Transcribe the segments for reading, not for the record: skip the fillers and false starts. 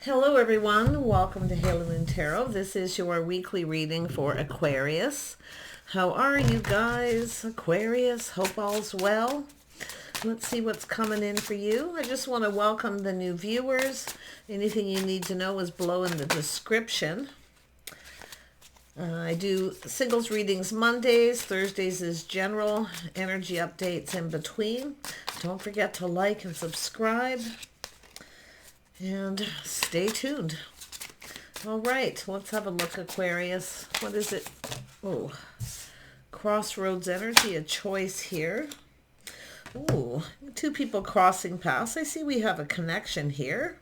Hello everyone, welcome to Halo Moon Tarot. This is your weekly reading for Aquarius. How are you guys, Aquarius? Hope all's well. Let's see what's coming in for you. I just want to welcome the new viewers. Anything you need to know is below in the description. I do singles readings Mondays, Thursdays is general, energy updates in between. Don't forget to like and subscribe. And stay tuned. All right, let's have a look, Aquarius. What is it? Oh, Crossroads energy, a choice here. Oh, two people crossing paths. I see we have a connection here.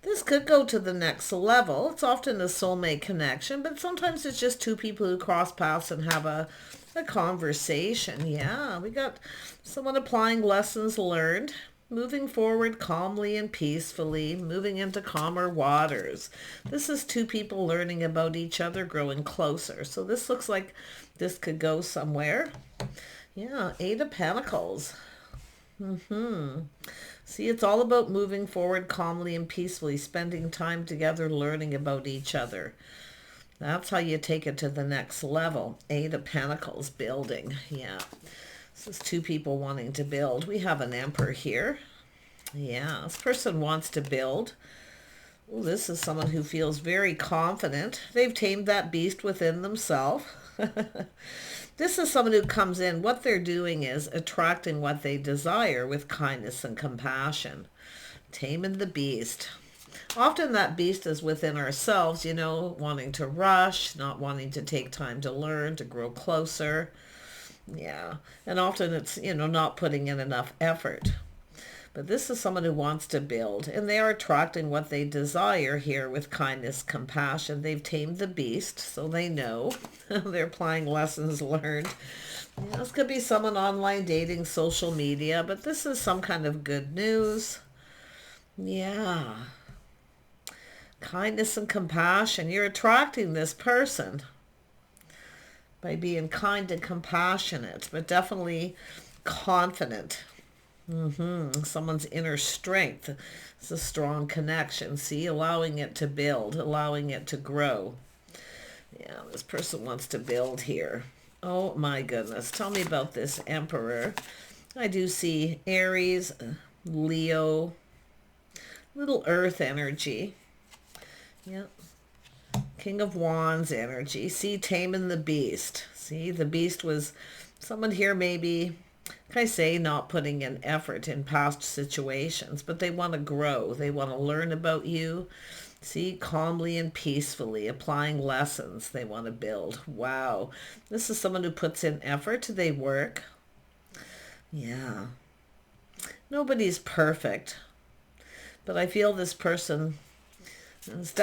This could go to the next level. It's often a soulmate connection, but sometimes it's just two people who cross paths and have a conversation. Yeah, we got someone applying lessons learned. Moving forward calmly and peacefully, moving into calmer waters. This is two people learning about each other, growing closer. So this looks like this could go somewhere. Yeah, Eight of Pentacles. See, it's all about moving forward calmly and peacefully, spending time together, learning about each other. That's how you take it to the next level. Eight of Pentacles, building. Yeah. This is two people wanting to build. We have an Emperor here. Yeah, this person wants to build. Ooh, this is someone who feels very confident. They've tamed that beast within themselves. This is someone who comes in. What they're doing is attracting what they desire with kindness and compassion. Taming the beast. Often that beast is within ourselves, you know, wanting to rush, not wanting to take time to learn, to grow closer. Yeah, and often it's, you know, not putting in enough effort. But this is someone who wants to build, and they are attracting what they desire here with kindness, compassion. They've tamed the beast, so they know. They're applying lessons learned. Yeah, this could be someone online dating, social media, but this is some kind of good news. Yeah. Kindness and compassion. You're attracting this person by being kind and compassionate, but definitely confident. Someone's inner strength. It's a strong connection. See, allowing it to build, allowing it to grow. Yeah, this person wants to build here. Oh my goodness. Tell me about this Emperor. I do see Aries, Leo, little earth energy. Yep. King of Wands energy. See, taming the beast. See, the beast was someone here maybe, can I say, not putting in effort in past situations, but they want to grow. They want to learn about you. See, calmly and peacefully, applying lessons. They want to build. Wow. This is someone who puts in effort. They work. Yeah. Nobody's perfect, but I feel this person,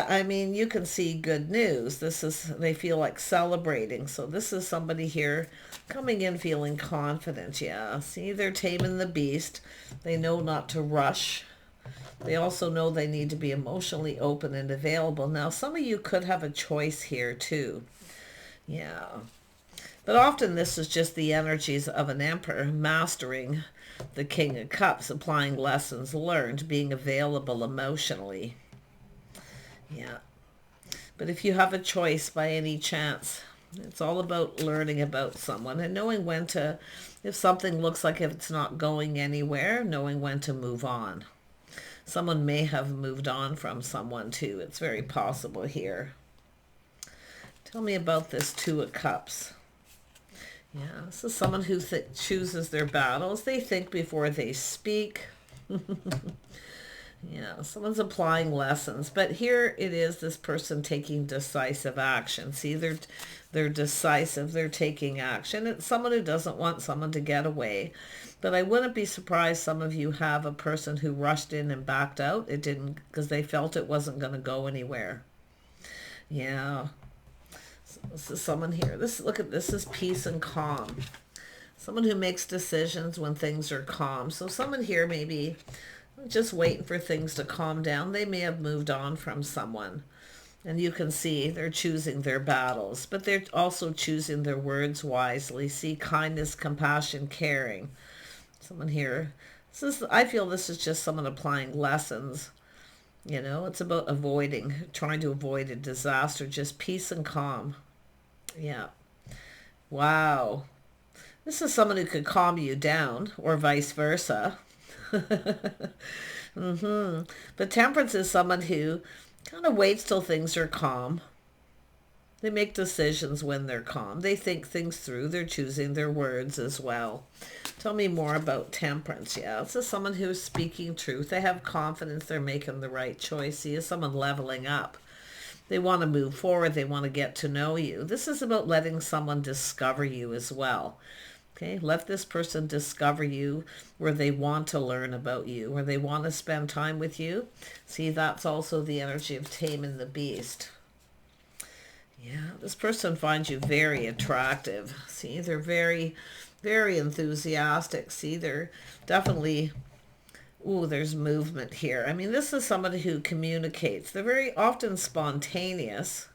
I mean, you can see good news. This is, they feel like celebrating. So this is somebody here coming in feeling confident. Yeah, see, they're taming the beast. They know not to rush. They also know they need to be emotionally open and available. Now, some of you could have a choice here too. Yeah. But often this is just the energies of an Emperor mastering the King of Cups, applying lessons learned, being available emotionally. Yeah. But if you have a choice by any chance, it's all about learning about someone and knowing when to, if something looks like if it's not going anywhere, knowing when to move on. Someone may have moved on from someone too. It's very possible here. Tell me about this Two of Cups. Yeah, this is someone who chooses their battles. They think before they speak. Yeah, someone's applying lessons, but here it is, this person taking decisive action. See, they're decisive, they're taking action. It's someone who doesn't want someone to get away, but I wouldn't be surprised some of you have a person who rushed in and backed out. It didn't, because they felt it wasn't going to go anywhere. Yeah, so this is someone here. Look at this, is peace and calm. Someone who makes decisions when things are calm. So someone here maybe just waiting for things to calm down. They may have moved on from someone. And you can see they're choosing their battles, but they're also choosing their words wisely. See, kindness, compassion, caring. Someone here. I feel this is just someone applying lessons You know, it's about avoiding, trying to avoid a disaster, just peace and calm. Yeah. Wow. This is someone who could calm you down, or vice versa. But temperance is someone who kind of waits till things are calm. They make decisions when they're calm. They think things through. They're choosing their words as well. Tell me more about temperance. Yeah, this is someone who's speaking truth. They have confidence they're making the right choice. See, is someone leveling up. They want to move forward. They want to get to know you. This is about letting someone discover you as well. Okay, let this person discover you where they want to learn about you, where they want to spend time with you. See, that's also the energy of taming the beast. Yeah, this person finds you very attractive. See, they're very, very enthusiastic. See, they're definitely, ooh, there's movement here. I mean, this is somebody who communicates. They're very often spontaneous,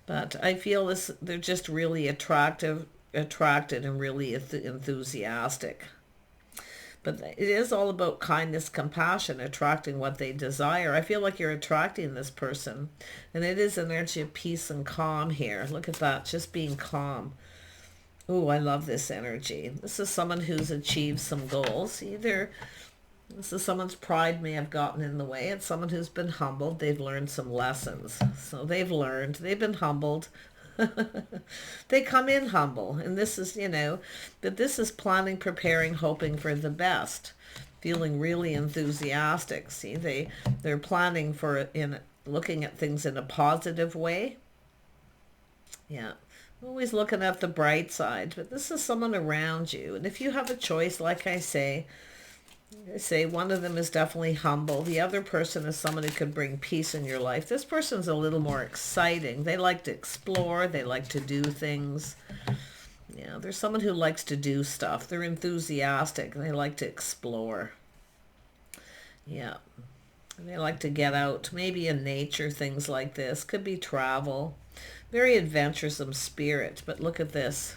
but I feel this, they're just really attracted and really enthusiastic. But it is all about kindness, compassion, attracting what they desire. I feel like you're attracting this person. And it is an energy of peace and calm here. Look at that, just being calm. Oh, I love this energy. This is someone who's achieved some goals. Either this is someone's pride may have gotten in the way. It's someone who's been humbled. They've learned some lessons. So they've learned. They've been humbled. They come in humble, and this is, you know, but this is planning, preparing, hoping for the best, feeling really enthusiastic. See, they're planning for, in looking at things in a positive way. Yeah, always looking at the bright side. But this is someone around you, and if you have a choice, like I say one of them is definitely humble. The other person is someone who could bring peace in your life. This person's a little more exciting. They like to explore. They like to do things. Yeah, there's someone who likes to do stuff. They're enthusiastic. They like to explore. Yeah. They like to get out, maybe in nature, things like this. Could be travel. Very adventuresome spirit. But look at this.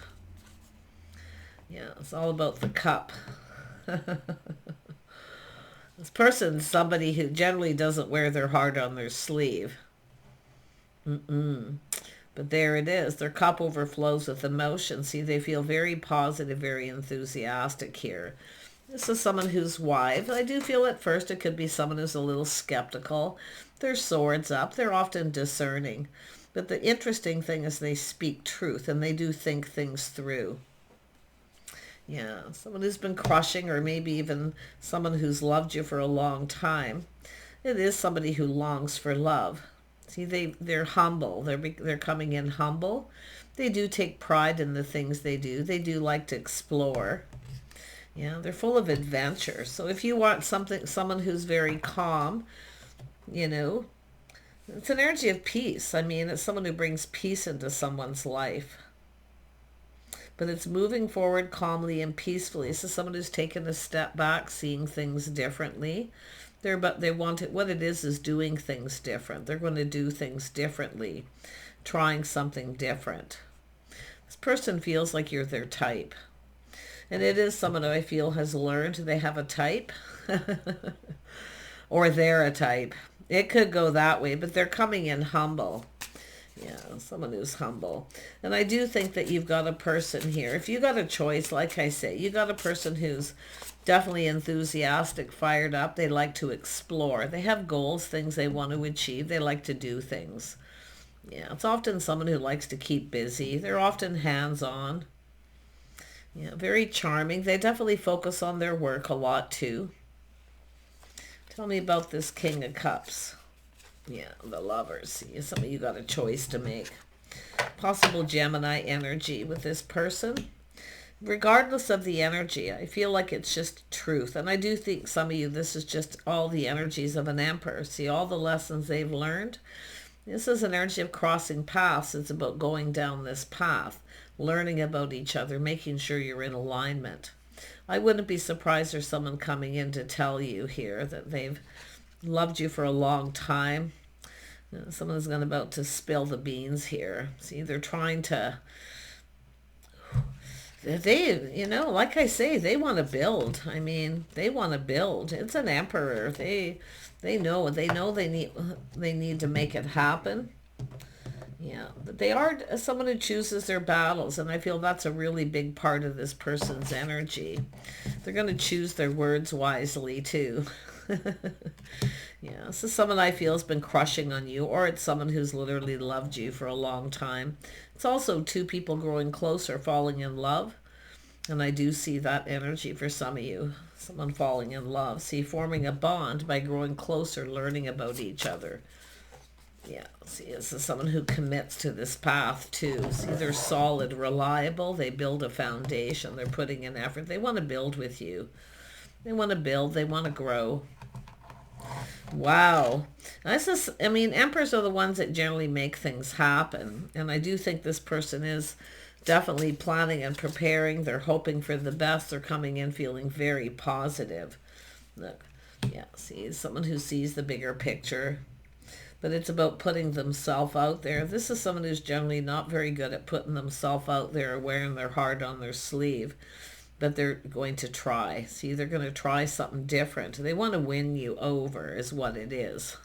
Yeah, it's all about the cup. This person's somebody who generally doesn't wear their heart on their sleeve. But there it is. Their cup overflows with emotion. See, they feel very positive, very enthusiastic here. This is someone who's wise. I do feel at first it could be someone who's a little skeptical. Their swords up. They're often discerning. But the interesting thing is they speak truth and they do think things through. Yeah, someone who's been crushing, or maybe even someone who's loved you for a long time. It is somebody who longs for love. See, they're humble. They're coming in humble. They do take pride in the things they do. They do like to explore. Yeah, they're full of adventure. So if you want someone who's very calm, you know, it's an energy of peace. I mean, it's someone who brings peace into someone's life. But it's moving forward calmly and peacefully. This is someone who's taken a step back, seeing things differently. They want it. What it is doing things different. They're going to do things differently, trying something different. This person feels like you're their type. And it is someone who I feel has learned they have a type. Or they're a type. It could go that way, but they're coming in humble. Yeah, someone who's humble. And I do think that you've got a person here. If you got a choice, like I say, you got a person who's definitely enthusiastic, fired up. They like to explore. They have goals, things they want to achieve. They like to do things. Yeah, it's often someone who likes to keep busy. They're often hands-on. Yeah, very charming. They definitely focus on their work a lot too. Tell me about this King of Cups. Yeah, the Lovers. See, some of you got a choice to make. Possible Gemini energy with this person. Regardless of the energy, I feel like it's just truth. And I do think some of you, this is just all the energies of an Emperor. See, all the lessons they've learned. This is an energy of crossing paths. It's about going down this path, learning about each other, making sure you're in alignment. I wouldn't be surprised there's someone coming in to tell you here that they've loved you for a long time. Someone's about to spill the beans here. See, they're trying to, you know, like I say, they want to build. I mean, they want to build. It's an Emperor. They They know they need to make it happen. Yeah, but they are someone who chooses their battles, and I feel that's a really big part of this person's energy. They're going to choose their words wisely too. Yeah, this is someone I feel has been crushing on you, or it's someone who's literally loved you for a long time. It's also two people growing closer, falling in love. And I do see that energy for some of you. Someone falling in love. See, forming a bond by growing closer, learning about each other. Yeah, see, this is someone who commits to this path too. See, they're solid, reliable. They build a foundation. They're putting in effort. They want to build with you. They want to build. They want to grow. Wow. This is, I mean, emperors are the ones that generally make things happen. And I do think this person is definitely planning and preparing. They're hoping for the best. They're coming in feeling very positive. Look, yeah, see, someone who sees the bigger picture. But it's about putting themselves out there. This is someone who's generally not very good at putting themselves out there, wearing their heart on their sleeve. But they're going to try. See, they're going to try something different. They want to win you over is what it is.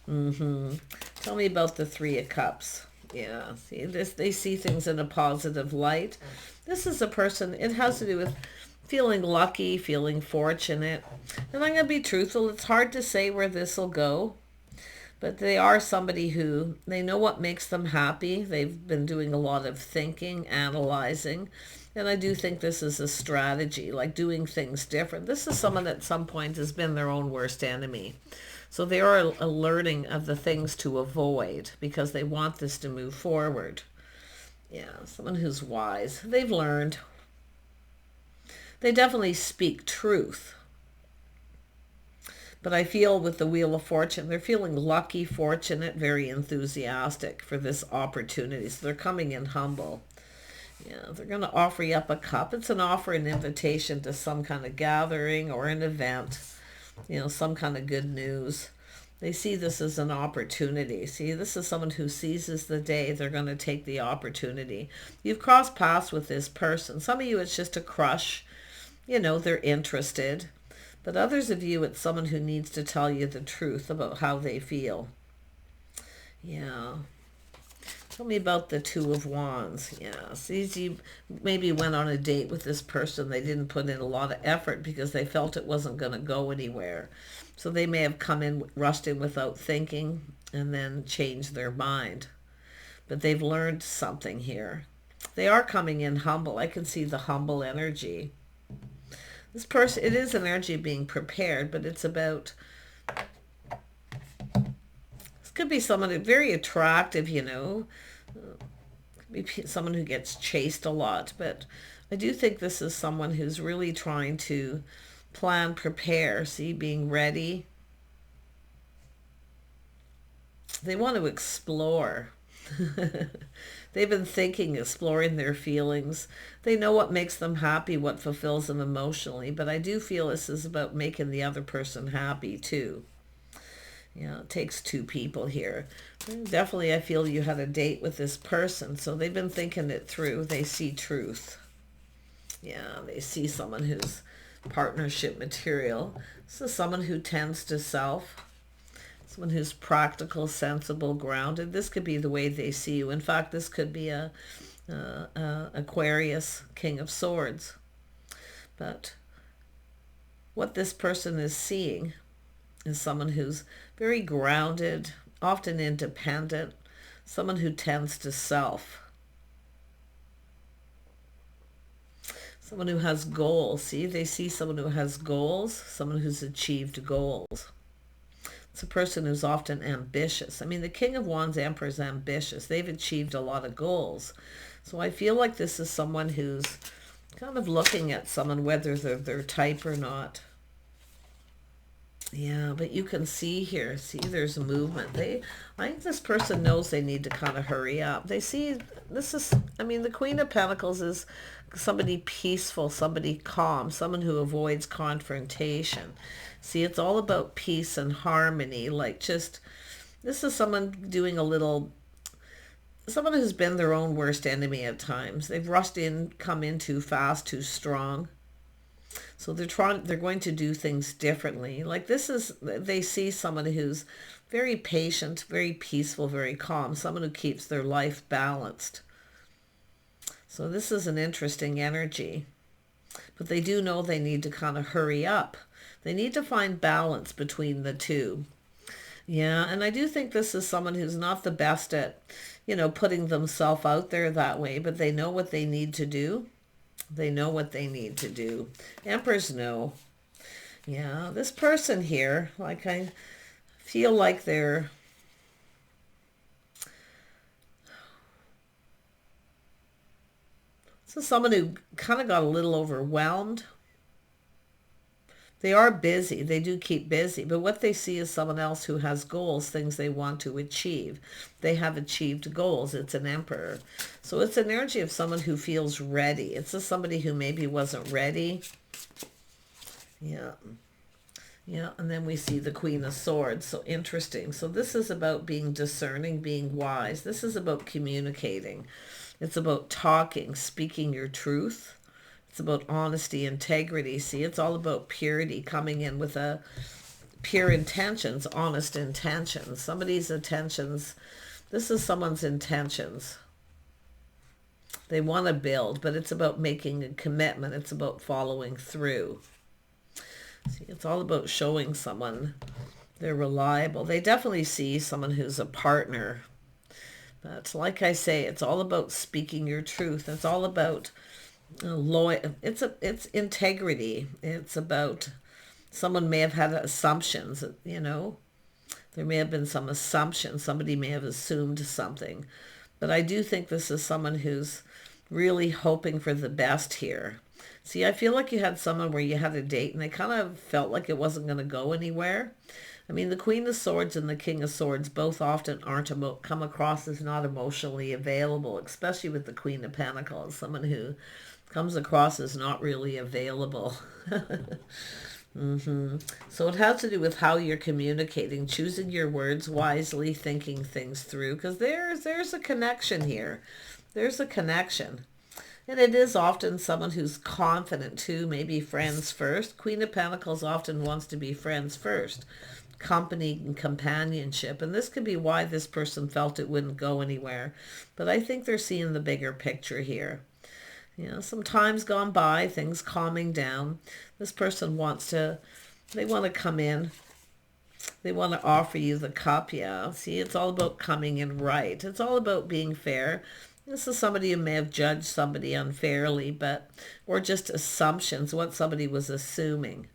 Tell me about the Three of Cups. Yeah, see, this, they see things in a positive light. This is a person, it has to do with feeling lucky, feeling fortunate. And I'm going to be truthful. It's hard to say where this will go. But they are somebody who, they know what makes them happy. They've been doing a lot of thinking, analyzing. And I do think this is a strategy, like doing things different. This is someone that at some point has been their own worst enemy. So they are alerting of the things to avoid because they want this to move forward. Yeah, someone who's wise. They've learned. They definitely speak truth. But I feel with the Wheel of Fortune, they're feeling lucky, fortunate, very enthusiastic for this opportunity. So they're coming in humble. Yeah, they're going to offer you up a cup. It's an offer, an invitation to some kind of gathering or an event, you know, some kind of good news. They see this as an opportunity. See, this is someone who seizes the day. They're going to take the opportunity. You've crossed paths with this person. Some of you, it's just a crush. You know, they're interested. But others of you, it's someone who needs to tell you the truth about how they feel. Yeah. Tell me about the Two of Wands. Yeah, see, you maybe went on a date with this person. They didn't put in a lot of effort because they felt it wasn't going to go anywhere. So they may have come in, rushed in without thinking, and then changed their mind. But they've learned something here. They are coming in humble. I can see the humble energy. This person, it is an energy of being prepared, but it's about... Could be someone very attractive, you know. Could be someone who gets chased a lot. But I do think this is someone who's really trying to plan, prepare, see, being ready. They want to explore. They've been thinking, exploring their feelings. They know what makes them happy, what fulfills them emotionally. But I do feel this is about making the other person happy too. Yeah, it takes two people here. Definitely, I feel you had a date with this person, so they've been thinking it through. They see truth. Yeah, they see someone who's partnership material. This is someone who tends to self. Someone who's practical, sensible, grounded. This could be the way they see you. In fact, this could be a Aquarius, King of Swords. But what this person is seeing is someone who's very grounded, often independent, someone who tends to self. Someone who has goals. See, they see someone who has goals, someone who's achieved goals. It's a person who's often ambitious. I mean, the King of Wands, Emperor, is ambitious. They've achieved a lot of goals. So I feel like this is someone who's kind of looking at someone, whether they're their type or not. Yeah, but you can see here, see, there's a movement. I think this person knows they need to kind of hurry up. They see, this is, I mean, the Queen of Pentacles is somebody peaceful, somebody calm, someone who avoids confrontation. See, it's all about peace and harmony. Like just, this is someone doing a little, someone who's been their own worst enemy at times. They've rushed in, come in too fast, too strong. So they're going to do things differently. Like they see someone who's very patient, very peaceful, very calm, someone who keeps their life balanced. So this is an interesting energy. But they do know they need to kind of hurry up. They need to find balance between the two. Yeah, and I do think this is someone who's not the best at, putting themselves out there that way, but they know what they need to do. They know what they need to do. Emperors know. Yeah, this person here, like I feel like they're... This is someone who kind of got a little overwhelmed. They are busy. They do keep busy. But what they see is someone else who has goals, things they want to achieve. They have achieved goals. It's an emperor. So it's an energy of someone who feels ready. It's just somebody who maybe wasn't ready. Yeah. Yeah, and then we see the Queen of Swords. So interesting. So this is about being discerning, being wise. This is about communicating. It's about talking, speaking your truth. It's about honesty, integrity. See, it's all about purity, coming in with a pure intentions, honest intentions. Somebody's intentions. This is someone's intentions. They want to build, but it's about making a commitment. It's about following through. See, it's all about showing someone they're reliable. They definitely see someone who's a partner. But like I say, it's all about speaking your truth. It's all about it's integrity. It's about someone may have had assumptions, There may have been some assumptions. Somebody may have assumed something. But I do think this is someone who's really hoping for the best here. See, I feel like you had someone where you had a date and they kind of felt like it wasn't going to go anywhere. I mean, the Queen of Swords and the King of Swords both often come across as not emotionally available, especially with the Queen of Pentacles, someone who comes across as not really available. So it has to do with how you're communicating, choosing your words wisely, thinking things through, because there's a connection here. There's a connection. And it is often someone who's confident too, maybe friends first. Queen of Pentacles often wants to be friends first. Company and companionship. And this could be why this person felt it wouldn't go anywhere. But I think they're seeing the bigger picture here. Some time's gone by, things calming down. This person they want to come in. They want to offer you the cup, yeah. See, it's all about coming in right. It's all about being fair. This is somebody who may have judged somebody unfairly, or just assumptions, what somebody was assuming.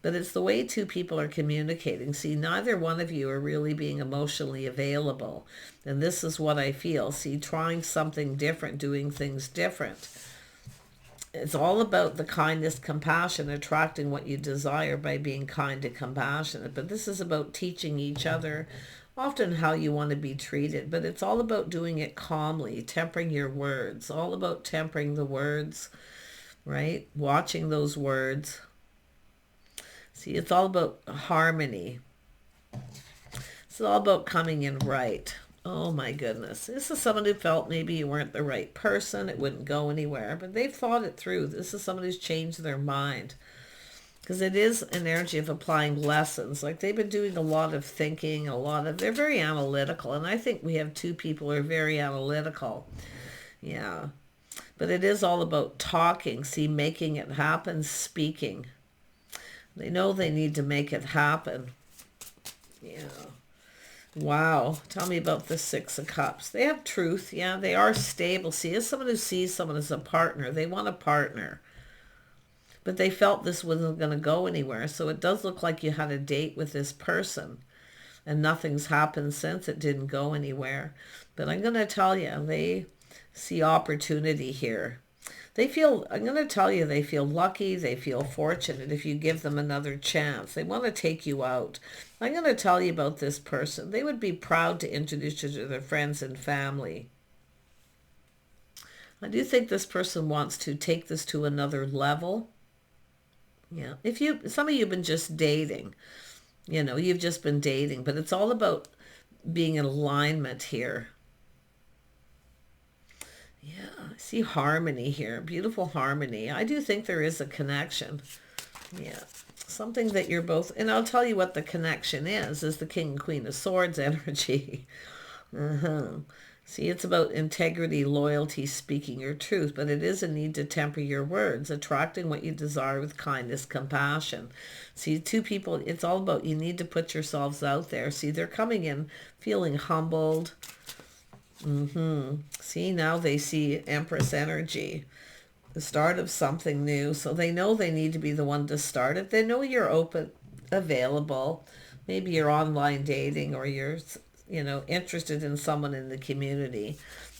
But it's the way two people are communicating. See, neither one of you are really being emotionally available. And this is what I feel. See, trying something different, doing things different. It's all about the kindness, compassion, attracting what you desire by being kind and compassionate. But this is about teaching each other often how you want to be treated. But it's all about doing it calmly, tempering your words. All about tempering the words, right? Watching those words. See, it's all about harmony. It's all about coming in right. Oh my goodness. This is someone who felt maybe you weren't the right person. It wouldn't go anywhere. But they've thought it through. This is someone who's changed their mind. Because it is an energy of applying lessons. Like they've been doing a lot of thinking, they're very analytical. And I think we have two people who are very analytical. Yeah. But it is all about talking. See, making it happen, speaking. They know they need to make it happen. Yeah. Wow. Tell me about the Six of Cups. They have truth. Yeah, they are stable. See, as someone who sees someone as a partner, they want a partner. But they felt this wasn't going to go anywhere. So it does look like you had a date with this person. And nothing's happened since. It didn't go anywhere. But I'm going to tell you, they see opportunity here. I'm going to tell you, they feel lucky, they feel fortunate if you give them another chance. They want to take you out. I'm going to tell you about this person. They would be proud to introduce you to their friends and family. I do think this person wants to take this to another level. Yeah. Some of you have been just dating. You've just been dating, but it's all about being in alignment here. Yeah, I see harmony here. Beautiful harmony. I do think there is a connection. Yeah. Something that you're both, and I'll tell you what the connection is the King and Queen of Swords energy. See, it's about integrity, loyalty, speaking your truth, but it is a need to temper your words, attracting what you desire with kindness, compassion. See, two people, it's all about you need to put yourselves out there. See, they're coming in feeling humbled. See, now they see Empress energy, the start of something new. So they know they need to be the one to start it. They know you're open, available. Maybe you're online dating, or you're, interested in someone in the community.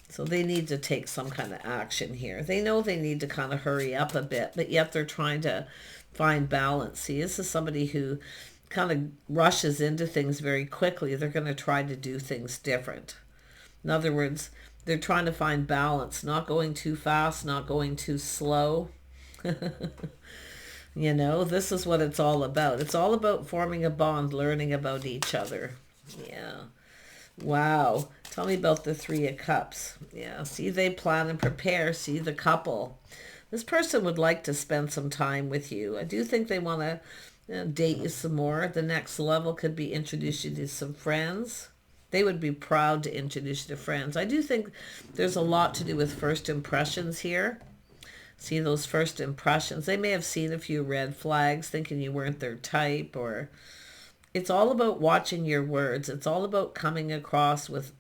So they need to take some kind of action here. They know they need to kind of hurry up a bit, but yet they're trying to find balance. See, this is somebody who kind of rushes into things very quickly. They're going to try to do things different. In other words, they're trying to find balance, not going too fast, not going too slow. This is what it's all about. It's all about forming a bond, learning about each other. Yeah. Wow. Tell me about the Three of Cups. Yeah. See, they plan and prepare. See, the couple. This person would like to spend some time with you. I do think they want to date you some more. The next level could be introduce you to some friends. They would be proud to introduce you to friends. I do think there's a lot to do with first impressions here. See, those first impressions. They may have seen a few red flags, thinking you weren't their type, or it's all about watching your words. It's all about coming across with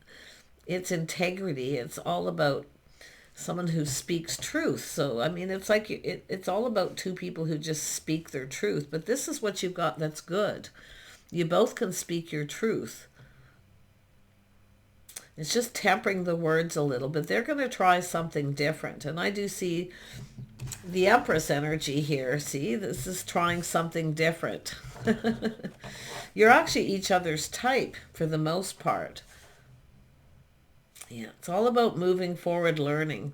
its integrity. It's all about someone who speaks truth. So, I mean, it's like it's all about two people who just speak their truth. But this is what you've got that's good. You both can speak your truth. It's just tempering the words a little bit. They're going to try something different. And I do see the Empress energy here. See, this is trying something different. You're actually each other's type for the most part. Yeah, it's all about moving forward, learning.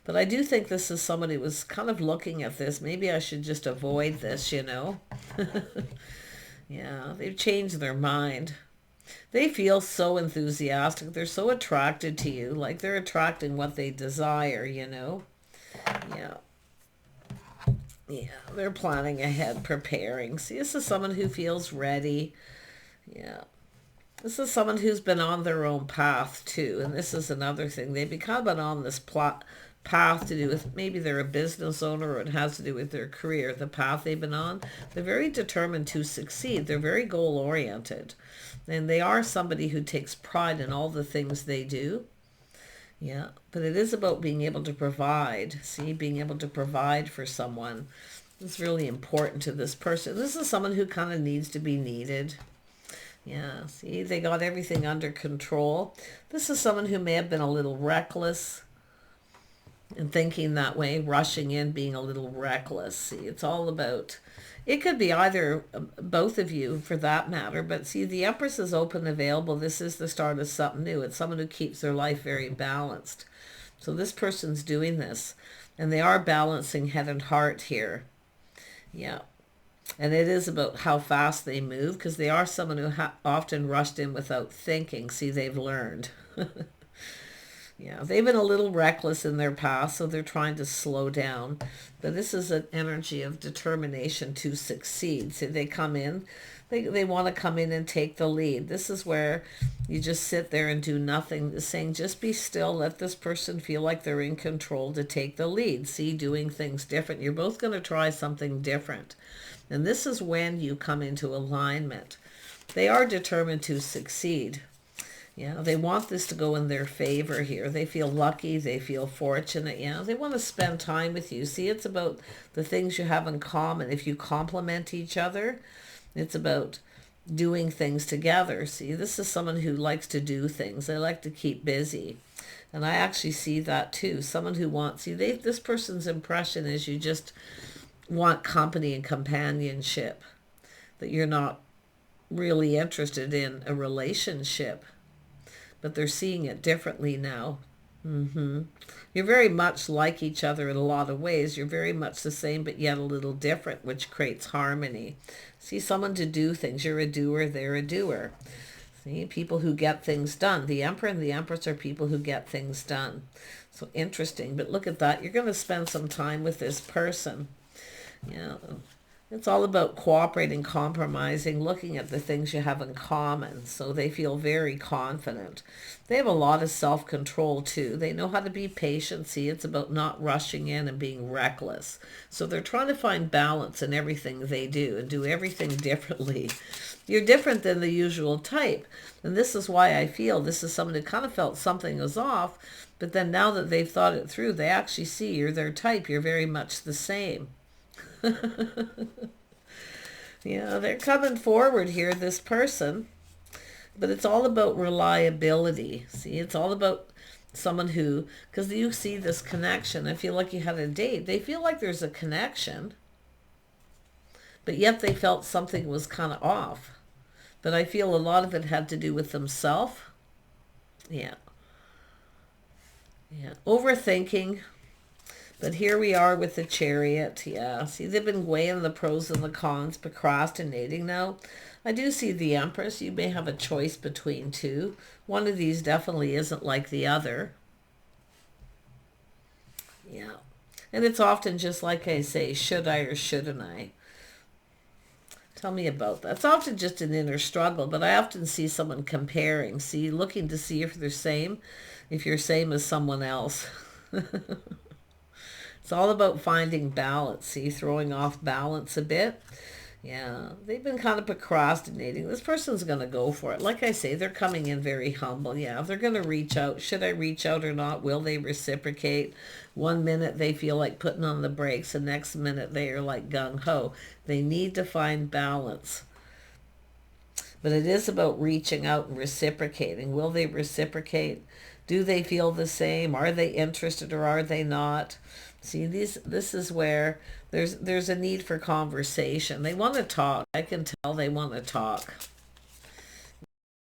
But I do think this is somebody who was kind of looking at this. Maybe I should just avoid this, Yeah, they've changed their mind. They feel so enthusiastic. They're so attracted to you. Like they're attracting what they desire, Yeah. Yeah, they're planning ahead, preparing. See, this is someone who feels ready. Yeah. This is someone who's been on their own path too. And this is another thing. They've become on this path to do with, maybe they're a business owner, or it has to do with their career, the path they've been on. They're very determined to succeed. They're very goal oriented. And they are somebody who takes pride in all the things they do. Yeah, but it is about being able to provide. See, being able to provide for someone is really important to this person. This is someone who kind of needs to be needed. Yeah, see, they got everything under control. This is someone who may have been a little reckless and thinking that way, rushing in, being a little reckless. See, it's all about, it could be either both of you for that matter, but see, the Empress is open, available. This is the start of something new. It's someone who keeps their life very balanced. So this person's doing this, and they are balancing head and heart here. Yeah. And it is about how fast they move, because they are someone who often rushed in without thinking. See, they've learned. Yeah, they've been a little reckless in their past, so they're trying to slow down. But this is an energy of determination to succeed. So they come in, they want to come in and take the lead. This is where you just sit there and do nothing, saying just be still, let this person feel like they're in control to take the lead. See, doing things different. You're both going to try something different. And this is when you come into alignment. They are determined to succeed. Yeah, they want this to go in their favor here. They feel lucky. They feel fortunate. Yeah, they want to spend time with you. See, it's about the things you have in common. If you complement each other, it's about doing things together. See, this is someone who likes to do things. They like to keep busy. And I actually see that too. Someone who wants, see, this person's impression is you just want company and companionship, that you're not really interested in a relationship. But they're seeing it differently now. You're very much like each other in a lot of ways. You're very much the same, but yet a little different, which creates harmony. See, someone to do things. You're a doer, they're a doer. See, people who get things done. The Emperor and the Empress are people who get things done. So interesting. But look at that. You're going to spend some time with this person. Yeah. It's all about cooperating, compromising, looking at the things you have in common. So they feel very confident. They have a lot of self-control too. They know how to be patient. See, it's about not rushing in and being reckless. So they're trying to find balance in everything they do and do everything differently. You're different than the usual type. And this is why I feel this is someone who kind of felt something was off. But then now that they've thought it through, they actually see you're their type. You're very much the same. Yeah, they're coming forward here, this person. But it's all about reliability. See, it's all about someone who, because you see this connection. I feel like you had a date. They feel like there's a connection. But yet they felt something was kind of off. But I feel a lot of it had to do with themselves. Yeah. Yeah. Overthinking. But here we are with the Chariot. Yeah, see, they've been weighing the pros and the cons, procrastinating now. I do see the Empress. You may have a choice between two. One of these definitely isn't like the other. Yeah. And it's often just like I say, should I or shouldn't I? Tell me about that. It's often just an inner struggle, but I often see someone comparing. See, looking to see if they're same, if you're same as someone else. It's all about finding balance, see, throwing off balance a bit. Yeah, they've been kind of procrastinating. This person's going to go for it. Like I say, they're coming in very humble. Yeah, they're going to reach out. Should I reach out or not? Will they reciprocate? One minute they feel like putting on the brakes. The next minute they are like gung-ho. They need to find balance. But it is about reaching out and reciprocating. Will they reciprocate? Do they feel the same? Are they interested or are they not? See, this is where there's a need for conversation. They want to talk. I can tell they want to talk.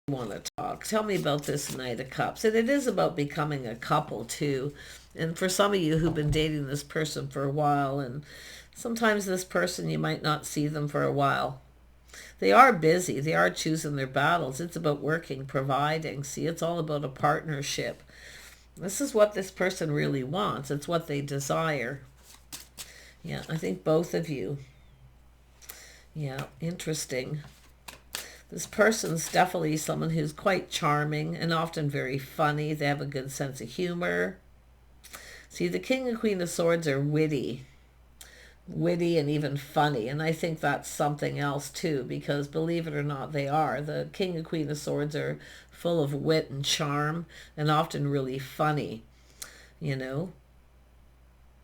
They want to talk. Tell me about this Knight of Cups. And it is about becoming a couple too. And for some of you who've been dating this person for a while, and sometimes this person, you might not see them for a while. They are busy. They are choosing their battles. It's about working, providing. See, it's all about a partnership. This is what this person really wants. It's what they desire. Yeah, I think both of you. Yeah, interesting. This person's definitely someone who's quite charming and often very funny. They have a good sense of humor. See, the King and Queen of Swords are witty and even funny, and I think that's something else too, because believe it or not, they are. The King and Queen of Swords are full of wit and charm and often really funny, you know.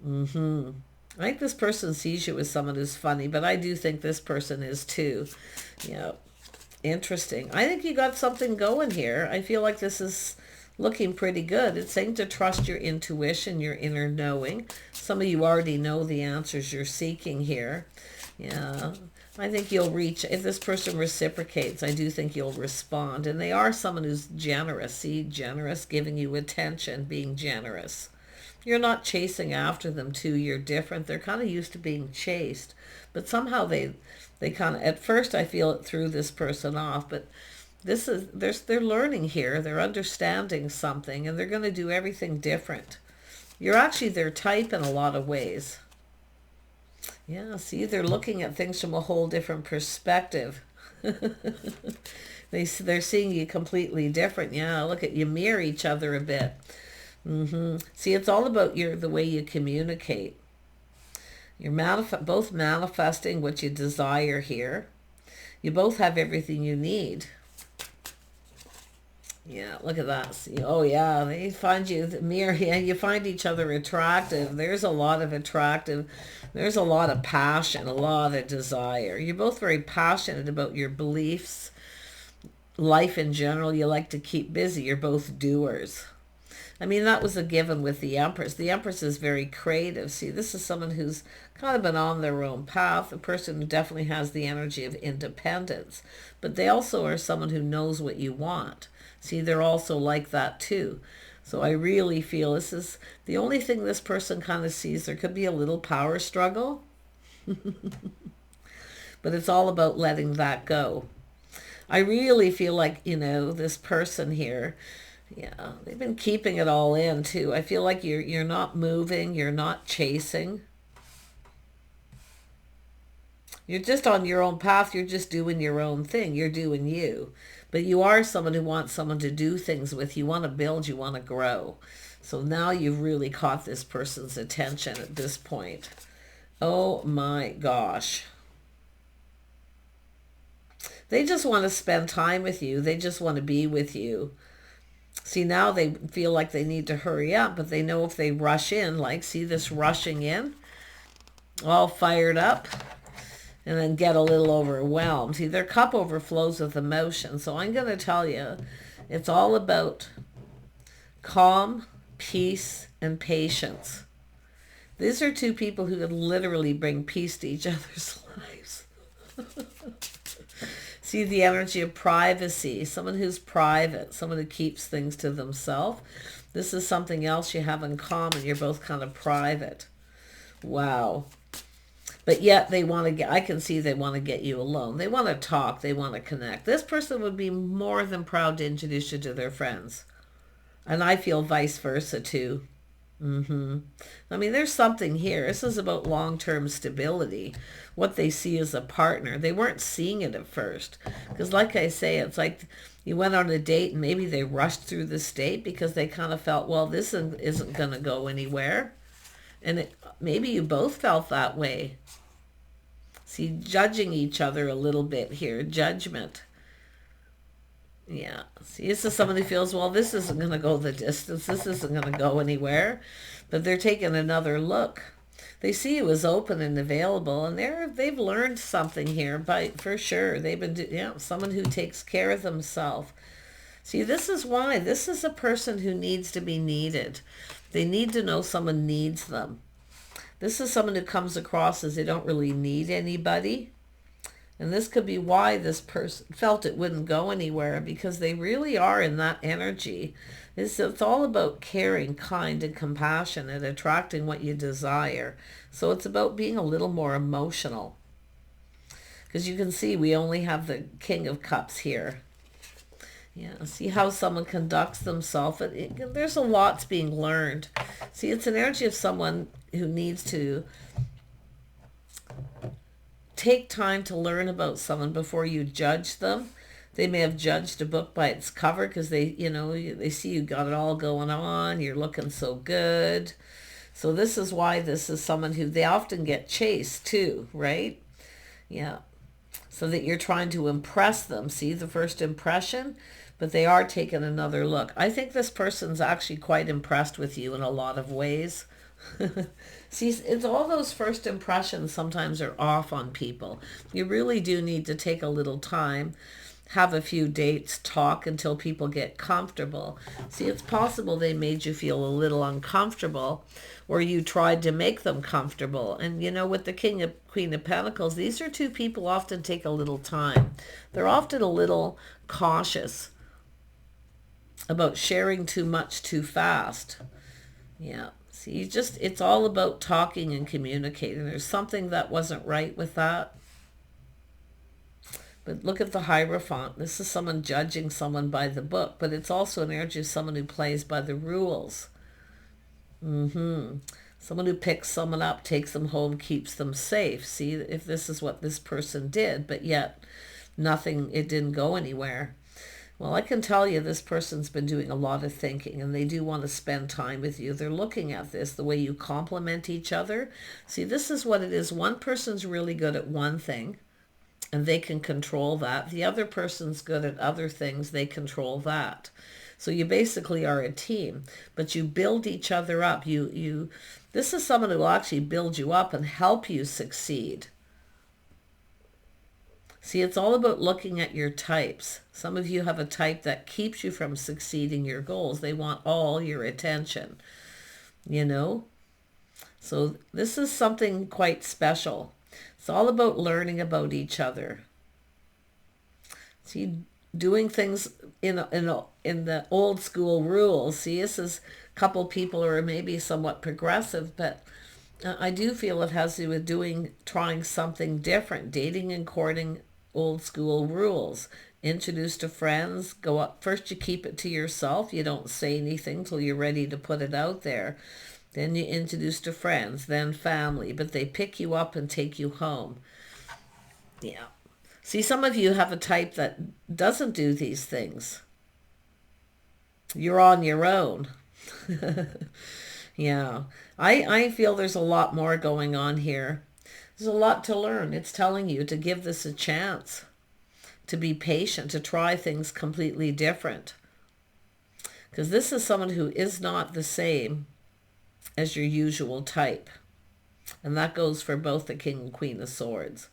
I think this person sees you as someone who's funny, but I do think this person is too. Yeah, interesting. I think you got something going here. I feel like this is looking pretty good. It's saying to trust your intuition, your inner knowing. Some of you already know the answers you're seeking here. Yeah, I think you'll reach, if this person reciprocates, I do think you'll respond. And they are someone who's generous. See, generous, giving you attention, being generous. You're not chasing after them too. You're different. They're kind of used to being chased. But somehow they kind of, at first I feel it threw this person off, but this is, they're learning here. They're understanding something, and they're going to do everything different. You're actually their type in a lot of ways. Yeah, see, they're looking at things from a whole different perspective. They're seeing you completely different. Yeah, look at you, mirror each other a bit. See, it's all about the way you communicate. You're both manifesting what you desire here. You both have everything you need. Yeah, look at that. See, oh yeah, they find you, the mirror, yeah, you find each other attractive. There's a lot of there's a lot of passion, a lot of desire. You're both very passionate about your beliefs, life in general. You like to keep busy. You're both doers. I mean, that was a given with the Empress. The Empress is very creative. See, this is someone who's kind of been on their own path, a person who definitely has the energy of independence. But they also are someone who knows what you want. See, they're also like that too. So I really feel this is the only thing this person kind of sees. There could be a little power struggle. But it's all about letting that go. I really feel like, this person here, yeah, they've been keeping it all in too. I feel like you're not moving, you're not chasing. You're just on your own path. You're just doing your own thing. You're doing you. But you are someone who wants someone to do things with. You want to build. You want to grow. So now you've really caught this person's attention at this point. Oh my gosh. They just want to spend time with you. They just want to be with you. See, now they feel like they need to hurry up, but they know if they rush in, like, see this rushing in, all fired up, and then get a little overwhelmed. See, their cup overflows with emotion. So I'm going to tell you, it's all about calm, peace, and patience. These are two people who could literally bring peace to each other's lives. See the energy of privacy, someone who's private, someone who keeps things to themselves. This is something else you have in common. You're both kind of private. Wow. But yet they want to get, I can see they want to get you alone. They want to talk. They want to connect. This person would be more than proud to introduce you to their friends. And I feel vice versa too. I mean, there's something here. This is about long-term stability. What they see as a partner. They weren't seeing it at first. Because like I say, it's like you went on a date and maybe they rushed through the date because they kind of felt, well, this isn't going to go anywhere. And maybe you both felt that way. See, judging each other a little bit here. Judgment. Yeah. See, this is someone who feels, well, this isn't going to go the distance. This isn't going to go anywhere. But they're taking another look. They see you as open and available, and they've learned something here, for sure. They've been, someone who takes care of themselves. See, this is why. This is a person who needs to be needed. They need to know someone needs them. This is someone who comes across as they don't really need anybody. And this could be why this person felt it wouldn't go anywhere, because they really are in that energy. It's all about caring, kind, and compassionate, attracting what you desire. So it's about being a little more emotional. Because you can see we only have the King of Cups here. Yeah, see how someone conducts themselves. There's a lot's being learned. See, it's an energy of someone who needs to take time to learn about someone before you judge them. They may have judged a book by its cover because they see you got it all going on. You're looking so good. So this is why this is someone who they often get chased too, right? Yeah. So that you're trying to impress them. See the first impression? But they are taking another look. I think this person's actually quite impressed with you in a lot of ways. See, it's all those first impressions sometimes are off on people. You really do need to take a little time, have a few dates, talk until people get comfortable. See, it's possible they made you feel a little uncomfortable, or you tried to make them comfortable. And with the Queen of Pentacles, these are two people often take a little time. They're often a little cautious about sharing too much too fast. Yeah. See, it's all about talking and communicating. There's something that wasn't right with that. But look at the Hierophant. This is someone judging someone by the book, but it's also an energy of someone who plays by the rules. Someone who picks someone up, takes them home, keeps them safe. See, if this is what this person did, but yet it didn't go anywhere. Well, I can tell you this person's been doing a lot of thinking, and they do want to spend time with you. They're looking at this, the way you complement each other. See, this is what it is. One person's really good at one thing, and they can control that. The other person's good at other things. They control that. So you basically are a team, but you build each other up. This is someone who will actually build you up and help you succeed. See, it's all about looking at your types. Some of you have a type that keeps you from succeeding your goals. They want all your attention, So this is something quite special. It's all about learning about each other. See, doing things in the old school rules. See, this is a couple people who are maybe somewhat progressive, but I do feel it has to do with trying something different, dating and courting old school rules. Introduce to friends, go up. First you keep it to yourself. You don't say anything till you're ready to put it out there. Then you introduce to friends, then family, but they pick you up and take you home. Yeah. See, some of you have a type that doesn't do these things. You're on your own. Yeah. I feel there's a lot more going on here. There's a lot to learn. It's telling you to give this a chance, to be patient, to try things completely different. Because this is someone who is not the same as your usual type. And that goes for both the King and Queen of Swords.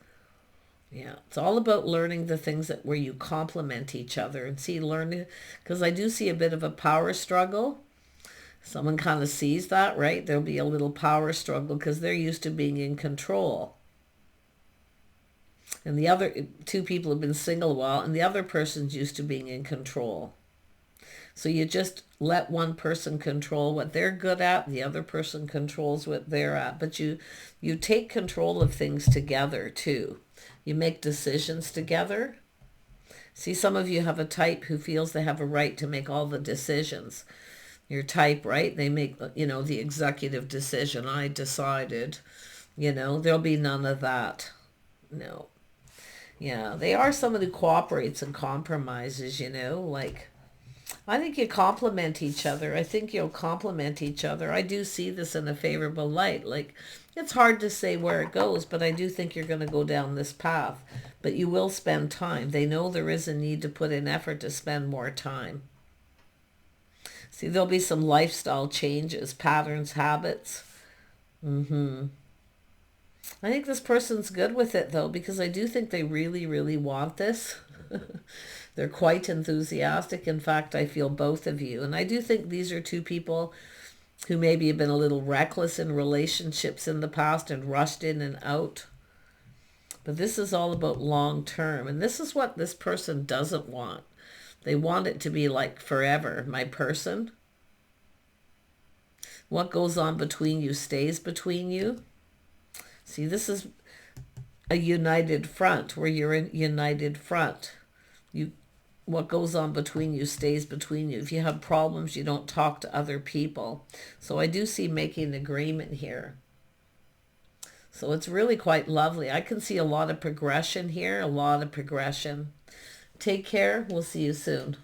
Yeah, it's all about learning the things that where you complement each other. And see, learning, because I do see a bit of a power struggle. Someone kind of sees that, right? There'll be a little power struggle because they're used to being in control. And the other two people have been single a while, and the other person's used to being in control. So you just let one person control what they're good at, the other person controls what they're at. But you take control of things together too. You make decisions together. See, some of you have a type who feels they have a right to make all the decisions. Your type, right? They make, the executive decision. I decided, there'll be none of that. No. Yeah, they are someone who cooperates and compromises, like, I think you complement each other. I think you'll complement each other. I do see this in a favorable light. Like, it's hard to say where it goes, but I do think you're going to go down this path. But you will spend time. They know there is a need to put in effort to spend more time. See, there'll be some lifestyle changes, patterns, habits. I think this person's good with it, though, because I do think they really, really want this. They're quite enthusiastic. In fact, I feel both of you. And I do think these are two people who maybe have been a little reckless in relationships in the past and rushed in and out. But this is all about long term. And this is what this person doesn't want. They want it to be like forever. My person. What goes on between you stays between you. See, this is a united front, where you're a united front. What goes on between you stays between you. If you have problems, you don't talk to other people. So I do see making an agreement here. So it's really quite lovely. I can see a lot of progression here, a lot of progression. Take care. We'll see you soon.